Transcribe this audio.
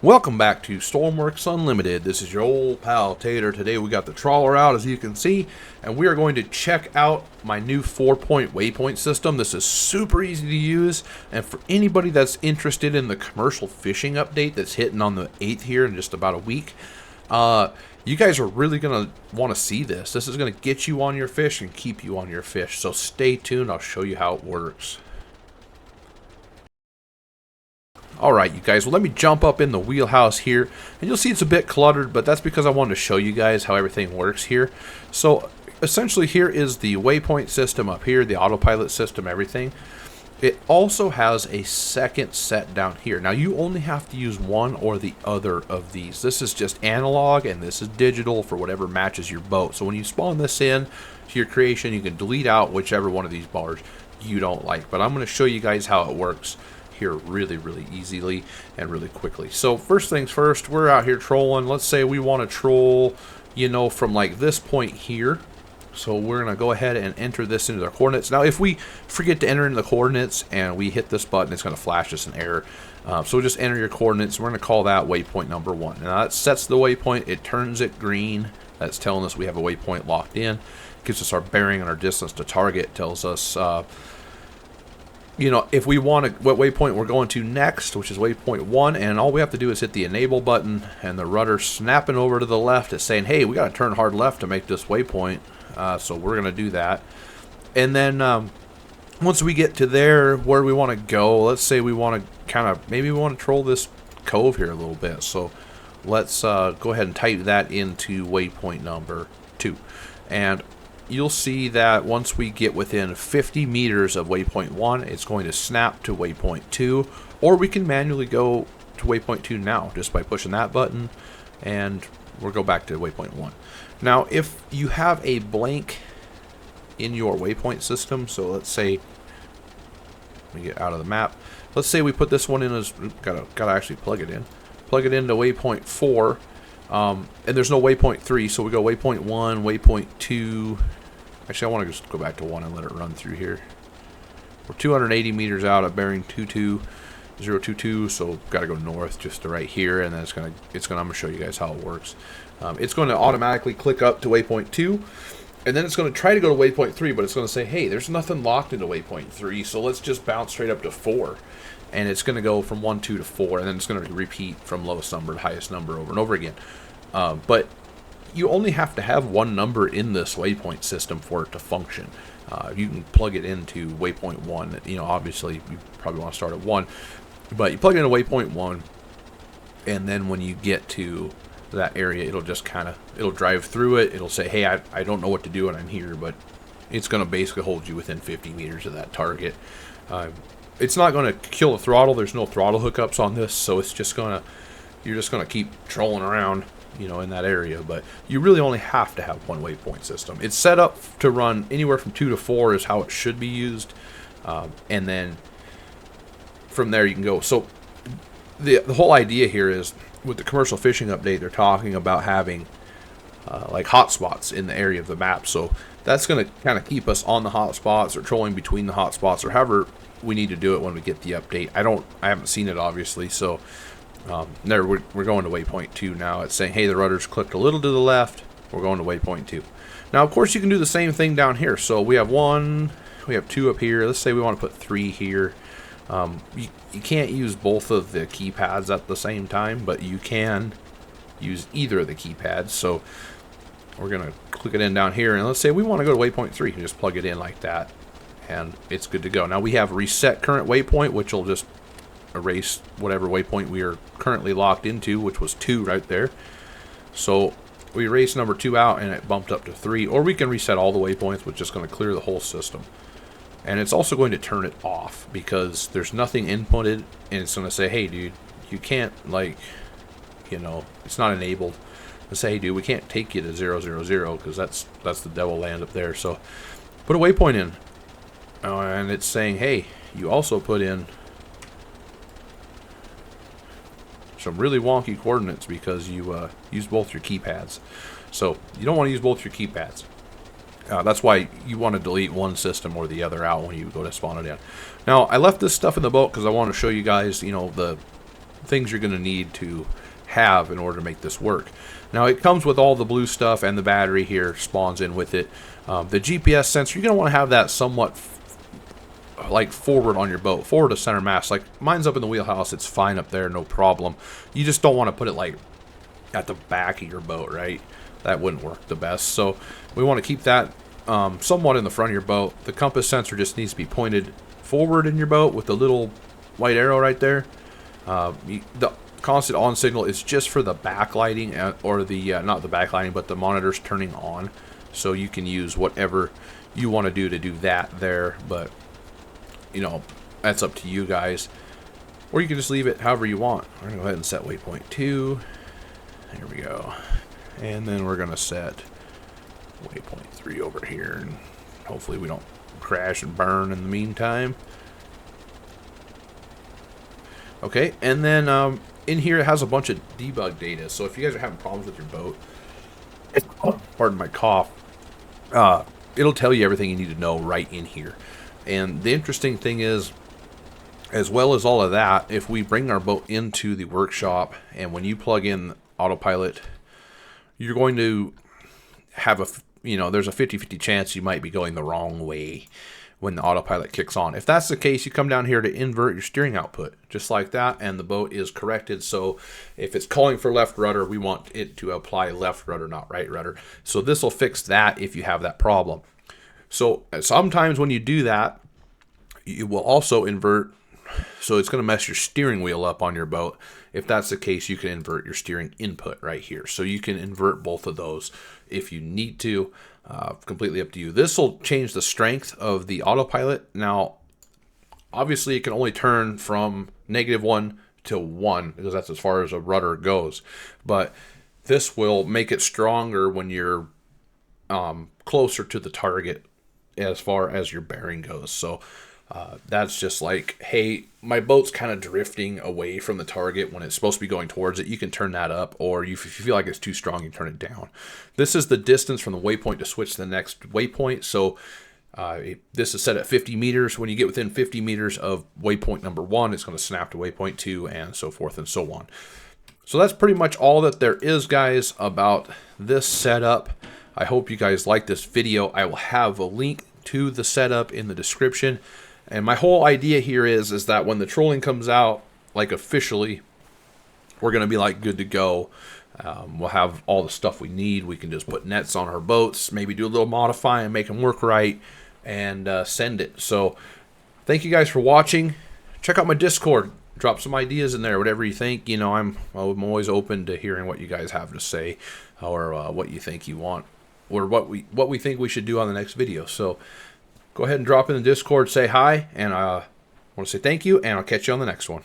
Welcome back to Stormworks Unlimited. This is your old pal Tater. Today we got the trawler out, as you can see, and we are going to check out my new 4-point waypoint system. This is super easy to use, and for anybody that's interested in the commercial fishing update that's hitting on the 8th here in just about a week, you guys are really going to want to see this. This is going to get you on your fish and keep you on your fish, so stay tuned. I'll show you how it works. Alright, you guys, well, let me jump up in the wheelhouse here, and you'll see it's a bit cluttered, but that's because I wanted to show you guys how everything works here. So, essentially, here is the waypoint system up here, the autopilot system, everything. It also has a second set down here. Now, you only have to use one or the other of these. This is just analog, and this is digital for whatever matches your boat. So, when you spawn this in to your creation, you can delete out whichever one of these bars you don't like. But I'm going to show you guys how it works here really easily and really quickly. So first things first, we're out here trolling. Let's say we want to troll, you know, from like this point here. So we're going to go ahead and enter this into the coordinates. Now if we forget to enter in the coordinates and we hit this button, it's going to flash us an error. So just enter your coordinates. We're going to call that waypoint number 1. Now that sets the waypoint. It turns it green. That's telling us we have a waypoint locked in. Gives us our bearing and our distance to target. Tells us you know, if we want what waypoint we're going to next, which is waypoint 1, and all we have to do is hit the enable button, and the rudder snapping over to the left is saying, hey, we got to turn hard left to make this waypoint, so we're going to do that. And then once we get to there, where we want to go, let's say we want to maybe we want to troll this cove here a little bit, so let's go ahead and type that into waypoint number 2. And you'll see that once we get within 50 meters of waypoint 1, it's going to snap to waypoint 2, or we can manually go to waypoint 2 now just by pushing that button, and we'll go back to waypoint 1. Now, if you have a blank in your waypoint system, so let's say we get out of the map. Let's say we put this one in as gotta actually plug it into waypoint 4. And there's no waypoint 3, so we go waypoint 1, waypoint 2. Actually, I want to just go back to 1 and let it run through here. We're 280 meters out at bearing 22022, so got to go north just to right here, and then I'm gonna show you guys how it works. It's going to automatically click up to waypoint 2, and then it's going to try to go to waypoint 3, but it's going to say, hey, there's nothing locked into waypoint 3, so let's just bounce straight up to 4. And it's going to go from 1, 2 to 4, and then it's going to repeat from lowest number to highest number over and over again. But you only have to have one number in this waypoint system for it to function. You can plug it into waypoint 1. You know, obviously, you probably want to start at 1, but you plug it into waypoint 1, and then when you get to that area, it'll just it'll drive through it. It'll say, hey, I don't know what to do, and I'm here, but it's going to basically hold you within 50 meters of that target. It's not going to kill the throttle. There's no throttle hookups on this, so it's just you're just going to keep trolling around, you know, in that area. But you really only have to have one waypoint system. It's set up to run anywhere from 2 to 4 is how it should be used, and then from there you can go. So the whole idea here is with the commercial fishing update, they're talking about having like hotspots in the area of the map. So that's going to kind of keep us on the hotspots or trolling between the hotspots or however we need to do it when we get the update. I haven't seen it, obviously, so we're going to waypoint 2 now. It's saying, hey, the rudder's clicked a little to the left. We're going to waypoint 2. Now, of course, you can do the same thing down here. So we have 1, we have 2 up here. Let's say we want to put 3 here. You can't use both of the keypads at the same time, but you can use either of the keypads. So we're going to click it in down here, and let's say we want to go to waypoint 3. You can just plug it in like that, and it's good to go. Now we have reset current waypoint, which will just erase whatever waypoint we are currently locked into, which was 2 right there. So we erase number 2 out, and it bumped up to 3. Or we can reset all the waypoints, which is going to clear the whole system. And it's also going to turn it off because there's nothing inputted, and it's going to say, hey, dude, you can't, like, you know, it's not enabled. And say, hey, dude, we can't take you to 000 because that's the devil land up there. So put a waypoint in, and it's saying, hey, you also put in some really wonky coordinates because you used both your keypads. So you don't want to use both your keypads. That's why you want to delete one system or the other out when you go to spawn it in. Now, I left this stuff in the boat because I want to show you guys, you know, the things you're going to need to have in order to make this work. Now it comes with all the blue stuff, and the battery here spawns in with it. The GPS sensor, you're going to want to have that somewhat like forward on your boat, forward to center mass. Like mine's up in the wheelhouse, it's fine up there, no problem. You just don't want to put it like at the back of your boat, right? That wouldn't work the best. So we want to keep that somewhat in the front of your boat. The compass sensor just needs to be pointed forward in your boat with the little white arrow right there. The constant on signal is just for the backlighting, or the not the backlighting, but the monitors turning on. So you can use whatever you want to do that there, but you know, that's up to you guys. Or you can just leave it however you want. I'm going to go ahead and set waypoint 2. There we go. And then we're going to set waypoint 3 over here. And hopefully we don't crash and burn in the meantime. Okay, and then in here it has a bunch of debug data. So if you guys are having problems with your boat, pardon my cough, it'll tell you everything you need to know right in here. And the interesting thing is, as well as all of that, if we bring our boat into the workshop, and when you plug in autopilot, you're going to have there's a 50-50 chance you might be going the wrong way when the autopilot kicks on. If that's the case, you come down here to invert your steering output, just like that, and the boat is corrected. So if it's calling for left rudder, we want it to apply left rudder, not right rudder. So this will fix that if you have that problem. So sometimes when you do that, you will also invert, so it's going to mess your steering wheel up on your boat. If that's the case, you can invert your steering input right here. So you can invert both of those if you need to. Completely up to you. This will change the strength of the autopilot. Now, obviously, it can only turn from -1 to 1 because that's as far as a rudder goes. But this will make it stronger when you're closer to the target as far as your bearing goes. So that's just like, hey, my boat's kind of drifting away from the target when it's supposed to be going towards it. You can turn that up, or if you feel like it's too strong, you turn it down. This is the distance from the waypoint to switch to the next waypoint. So this is set at 50 meters. When you get within 50 meters of waypoint number 1, it's going to snap to waypoint 2, and so forth and so on. So that's pretty much all that there is, guys, about this setup. I hope you guys like this video. I will have a link to the setup in the description. And my whole idea here is that when the trolling comes out, like officially, we're going to be like good to go. We'll have all the stuff we need. We can just put nets on our boats, maybe do a little modifying, make them work right, and send it. So thank you guys for watching. Check out my Discord. Drop some ideas in there, whatever you think. You know, I'm always open to hearing what you guys have to say, or what you think you want, or what we think we should do on the next video. So go ahead and drop in the Discord, say hi, and I want to say thank you, and I'll catch you on the next one.